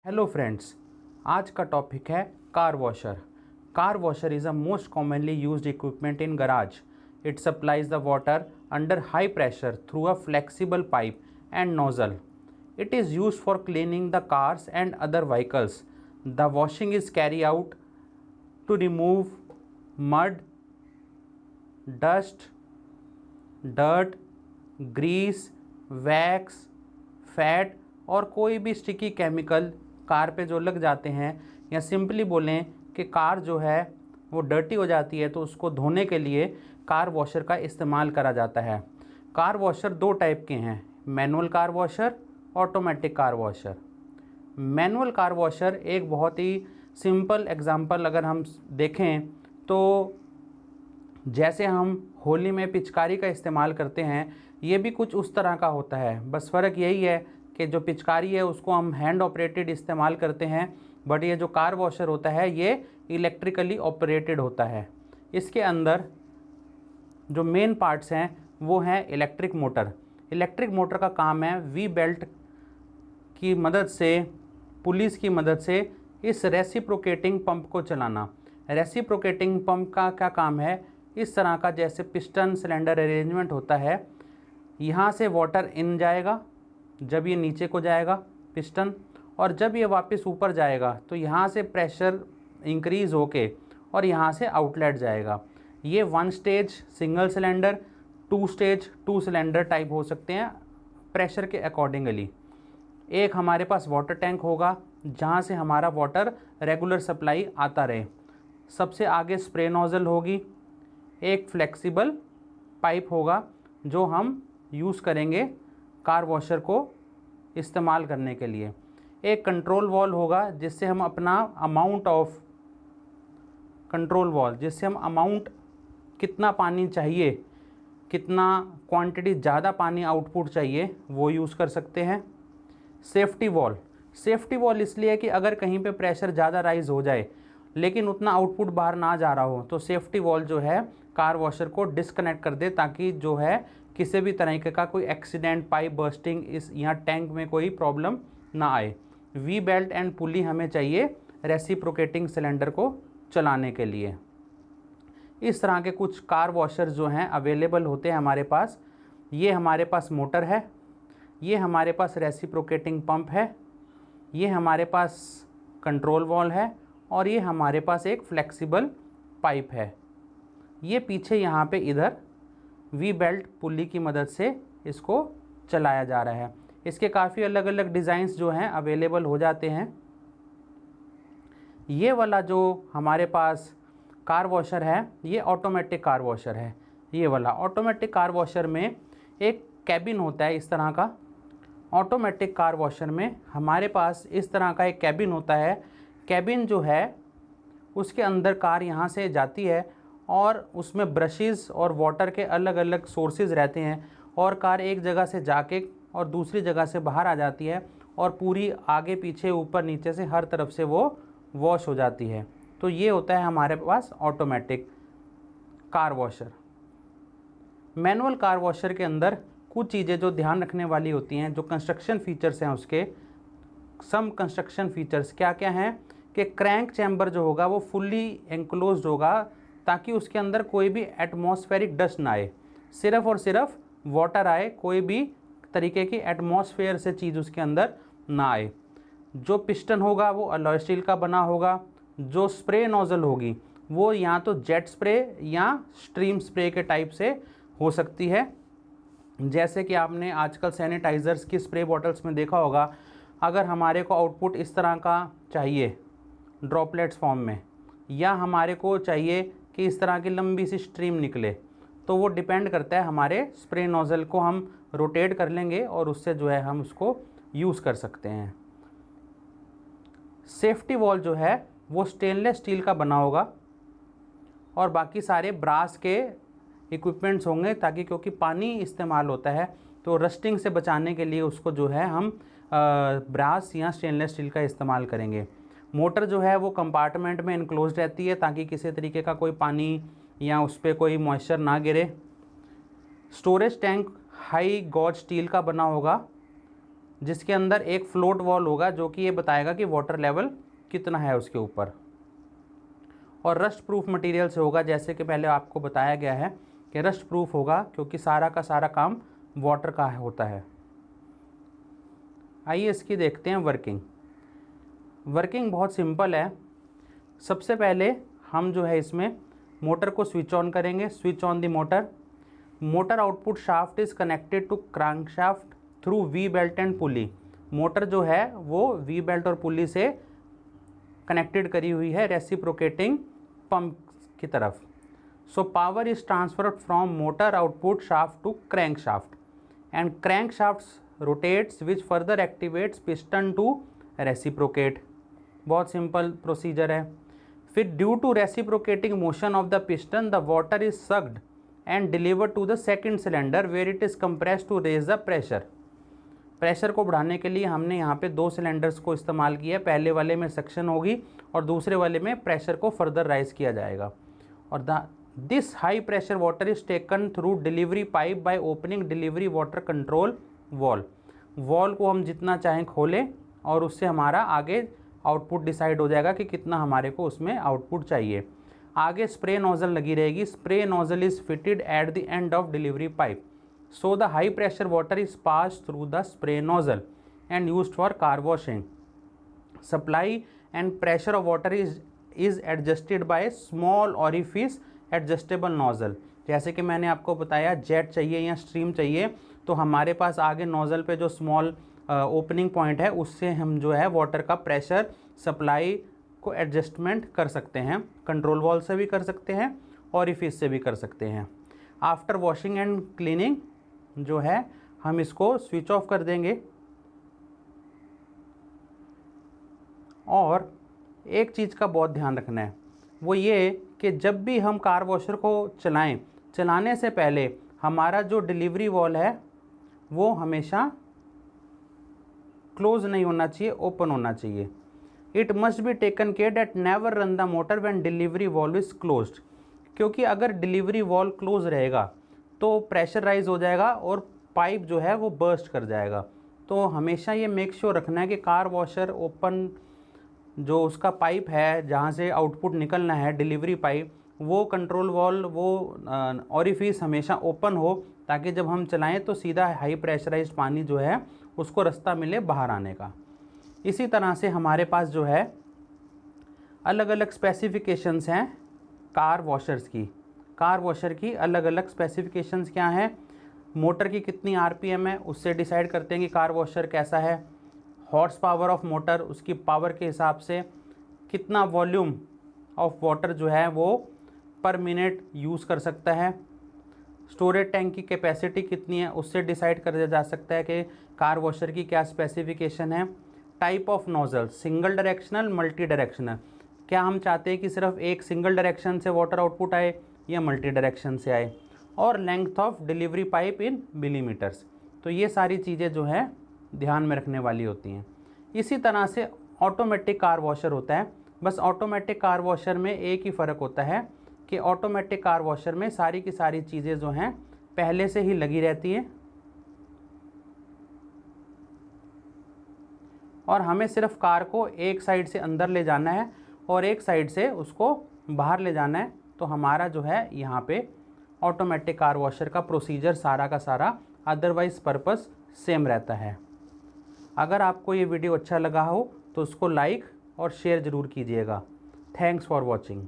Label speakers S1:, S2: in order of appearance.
S1: Hello friends, आज का topic है car washer. Car washer is a most commonly used equipment in garage. It supplies the water under high pressure through a flexible pipe and nozzle. It is used for cleaning the cars and other vehicles. The washing is carried out to remove mud, dust, dirt, grease, wax, fat और कोई भी sticky chemical car पे जो लग जाते हैं, या simply बोलें कि कार जो है वो डर्टी हो जाती है तो उसको धोने के लिए कार वॉशर का इस्तेमाल करा जाता है। कार वॉशर दो टाइप के हैं, manual car washer, automatic car washer. Manual car washer एक बहुत ही सिंपल एग्जांपल अगर हम देखें तो जैसे हम होली में पिचकारी का इस्तेमाल करते हैं, ये भी कुछ उस तरह का होता है। बस फ़र्क यही है कि जो पिचकारी है उसको हम हैंड ऑपरेटेड इस्तेमाल करते हैं, बट ये जो कार वॉशर होता है ये इलेक्ट्रिकली ऑपरेटेड होता है। इसके अंदर जो मेन पार्ट्स हैं वो हैं इलेक्ट्रिक मोटर। इलेक्ट्रिक मोटर का काम है वी बेल्ट की मदद से, पुलिस की मदद से इस रेसिप्रोकेटिंग पंप को चलाना। रेसिप्रोकेटिंग पंप का क्या काम है, इस तरह का जैसे पिस्टन सिलेंडर अरेंजमेंट होता है, यहाँ से वाटर इन जाएगा, जब ये नीचे को जाएगा पिस्टन, और जब ये वापस ऊपर जाएगा तो यहाँ से प्रेशर इंक्रीज़ होके और यहाँ से आउटलेट जाएगा। ये one stage single cylinder, two stage two cylinder type हो सकते हैं प्रेशर के अकॉर्डिंगली। एक हमारे पास वाटर टैंक होगा जहाँ से हमारा वाटर रेगुलर सप्लाई आता रहे। सबसे आगे स्प्रे नोज़ल होगी, एक फ्लेक्सिबल पाइप होगा जो हम यूज़ करेंगे कार वॉशर को इस्तेमाल करने के लिए। एक कंट्रोल वॉल्व होगा जिससे हम अपना अमाउंट कितना पानी चाहिए, कितना क्वांटिटी ज़्यादा पानी आउटपुट चाहिए वो यूज़ कर सकते हैं। सेफ्टी वॉल्व इसलिए कि अगर कहीं पे प्रेशर ज़्यादा राइज हो जाए लेकिन उतना आउटपुट बाहर ना जा रहा हो तो सेफ्टी वॉल्व जो है कार वॉशर को डिस्कनेक्ट कर दे, ताकि जो है किसी भी तरीके का कोई एक्सीडेंट, पाइप बर्स्टिंग इस यहाँ टैंक में कोई प्रॉब्लम ना आए। वी बेल्ट एंड पुली हमें चाहिए रेसिप्रोकेटिंग सिलेंडर को चलाने के लिए। इस तरह के कुछ कार वॉशर जो हैं अवेलेबल होते हैं हमारे पास। ये हमारे पास मोटर है, ये हमारे पास रेसिप्रोकेटिंग पंप है, ये हमारे पास कंट्रोल वॉल्व है, और ये हमारे पास एक फ्लेक्सिबल पाइप है। ये पीछे यहाँ पे इधर वी बेल्ट पुली की मदद से इसको चलाया जा रहा है। इसके काफ़ी अलग अलग डिज़ाइंस जो हैं अवेलेबल हो जाते हैं। ये वाला जो हमारे पास कार वॉशर है ये ऑटोमेटिक कार वॉशर है। ये वाला ऑटोमेटिक कार वॉशर में एक कैबिन होता है इस तरह का। ऑटोमेटिक कार वॉशर में हमारे पास इस तरह का एक कैबिन होता है। कैबिन जो है उसके अंदर कार यहाँ से जाती है और उसमें ब्रशेज़ और वाटर के अलग अलग सोर्सेज रहते हैं, और कार एक जगह से जाके और दूसरी जगह से बाहर आ जाती है और पूरी आगे पीछे ऊपर नीचे से हर तरफ से वो वॉश हो जाती है। तो ये होता है हमारे पास automatic car washer. Manual car washer के अंदर कुछ चीज़ें जो ध्यान रखने वाली होती हैं, जो कंस्ट्रक्शन फीचर्स हैं उसके, सम कंस्ट्रक्शन फीचर्स क्या क्या हैं कि क्रैंक चैम्बर जो होगा वो फुल्ली एंक्लोज्ड होगा, ताकि उसके अंदर कोई भी एटमॉस्फेरिक डस्ट ना आए, सिर्फ़ और सिर्फ वाटर आए, कोई भी तरीके की एटमॉस्फेयर से चीज़ उसके अंदर ना आए। जो पिस्टन होगा वो अलॉय स्टील का बना होगा। जो स्प्रे नोज़ल होगी वो या तो जेट स्प्रे या स्ट्रीम स्प्रे के टाइप से हो सकती है। जैसे कि आपने आजकल सैनिटाइज़र्स की स्प्रे बॉटल्स में देखा होगा, अगर हमारे को आउटपुट इस तरह का चाहिए ड्रॉपलेट्स फॉर्म में, या हमारे को चाहिए कि इस तरह की लंबी सी स्ट्रीम निकले, तो वो डिपेंड करता है हमारे स्प्रे नोज़ल को हम रोटेट कर लेंगे और उससे जो है हम उसको यूज़ कर सकते हैं। सेफ्टी वॉल जो है वो स्टेनलेस स्टील का बना होगा और बाकी सारे ब्रास के इक्विपमेंट्स होंगे, ताकि क्योंकि पानी इस्तेमाल होता है तो रस्टिंग से बचाने के लिए उसको जो है हम ब्रास या स्टेनलेस स्टील का इस्तेमाल करेंगे। मोटर जो है वो कंपार्टमेंट में इनक्लोज रहती है, ताकि किसी तरीके का कोई पानी या उस पर कोई मॉइस्चर ना गिरे। Storage tank high gauge steel का बना होगा जिसके अंदर एक फ्लोट वॉल होगा जो कि ये बताएगा कि वाटर लेवल कितना है उसके ऊपर। और रस्ट प्रूफ मटेरियल से होगा, जैसे कि पहले आपको बताया गया है कि रस्ट प्रूफ होगा क्योंकि सारा का सारा काम वाटर का होता है। आइए इसकी देखते हैं वर्किंग। वर्किंग बहुत सिंपल है। सबसे पहले हम जो है इसमें मोटर को स्विच ऑन करेंगे। Switch on the motor. Motor output shaft is connected to crankshaft through V belt and pulley. Motor जो है वो वी बेल्ट और पुली से कनेक्टेड करी हुई है रेसिप्रोकेटिंग पंप की तरफ। So power is transferred from motor output shaft to crank shaft and crank shaft rotates which further activates piston to reciprocate. बहुत सिंपल प्रोसीजर है। फिर due to reciprocating motion of the piston the water is sucked and delivered to the second cylinder where it is compressed to raise the pressure. Pressure को बढ़ाने के लिए हमने यहाँ पे 2 सिलेंडर्स को इस्तेमाल किया है। पहले वाले में सक्शन होगी और दूसरे वाले में प्रेशर को फर्दर राइज किया जाएगा। और this high pressure water is taken through delivery pipe by opening delivery water control wall. Wall को हम जितना चाहें खोलें और उससे हमारा आगे आउटपुट डिसाइड हो जाएगा कि कितना हमारे को उसमें आउटपुट चाहिए। आगे स्प्रे नोजल लगी रहेगी। Spray nozzle is fitted at the end of delivery pipe. So the high pressure water is passed through the spray nozzle and used for car washing. Supply and pressure of water is adjusted by small orifice adjustable nozzle. जैसे कि मैंने आपको बताया jet चाहिए या stream चाहिए तो हमारे पास आगे नोज़ल पे जो स्मॉल ओपनिंग पॉइंट है उससे हम जो है वाटर का प्रेशर सप्लाई को एडजस्टमेंट कर सकते हैं। कंट्रोल वॉल से भी कर सकते हैं, ऑरिफिस से भी कर सकते हैं। आफ्टर वॉशिंग एंड क्लीनिंग जो है हम इसको स्विच ऑफ कर देंगे। और एक चीज़ का बहुत ध्यान रखना है, वो ये कि जब भी हम कार वॉशर को चलाएं, चलाने से पहले हमारा जो डिलीवरी वॉल है वो हमेशा क्लोज नहीं होना चाहिए, ओपन होना चाहिए। It must be taken care that never run the motor when delivery valve is closed. क्योंकि अगर डिलीवरी वॉल्व क्लोज रहेगा तो प्रेशर राइज हो जाएगा और पाइप जो है वो बर्स्ट कर जाएगा। तो हमेशा ये मेक श्योर रखना है कि कार वॉशर ओपन जो उसका पाइप है जहाँ से आउटपुट निकलना है डिलीवरी पाइप, वो कंट्रोल वॉल्व वो ऑरिफिस हमेशा ओपन हो ताकि जब हम चलाएं तो सीधा हाई प्रेशराइज्ड पानी जो है उसको रास्ता मिले बाहर आने का। इसी तरह से हमारे पास जो है अलग अलग स्पेसिफिकेशंस हैं कार वॉशर्स की। कार वॉशर की अलग अलग स्पेसिफिकेशंस क्या हैं, मोटर की कितनी आरपीएम है उससे डिसाइड करते हैं कि कार वॉशर कैसा है। हॉर्स पावर ऑफ मोटर, उसकी पावर के हिसाब से कितना वॉल्यूम ऑफ वाटर जो है वो पर मिनट यूज़ कर सकता है। स्टोरेज टैंक की कैपेसिटी कितनी है उससे डिसाइड कर जा सकता है कि कार वॉशर की क्या स्पेसिफिकेशन है। Type of nozzle, single directional, multi directional, क्या हम चाहते हैं कि सिर्फ एक सिंगल डायरेक्शन से वाटर आउटपुट आए या मल्टी डायरेक्शन से आए। और length of delivery pipe in millimetres. तो ये सारी चीज़ें जो है ध्यान में रखने वाली होती हैं। इसी तरह से ऑटोमेटिक कार वॉशर होता है। बस ऑटोमेटिक कार वॉशर में एक ही फ़र्क होता है कि ऑटोमेटिक कार वॉशर में सारी की सारी चीज़ें जो हैं पहले से ही लगी रहती हैं और हमें सिर्फ कार को एक साइड से अंदर ले जाना है और एक साइड से उसको बाहर ले जाना है। तो हमारा जो है यहाँ पे ऑटोमेटिक कार वॉशर का प्रोसीजर सारा का सारा अदरवाइज पर्पस सेम रहता है। अगर आपको ये वीडियो अच्छा लगा हो तो उसको लाइक और शेयर ज़रूर कीजिएगा। Thanks for watching.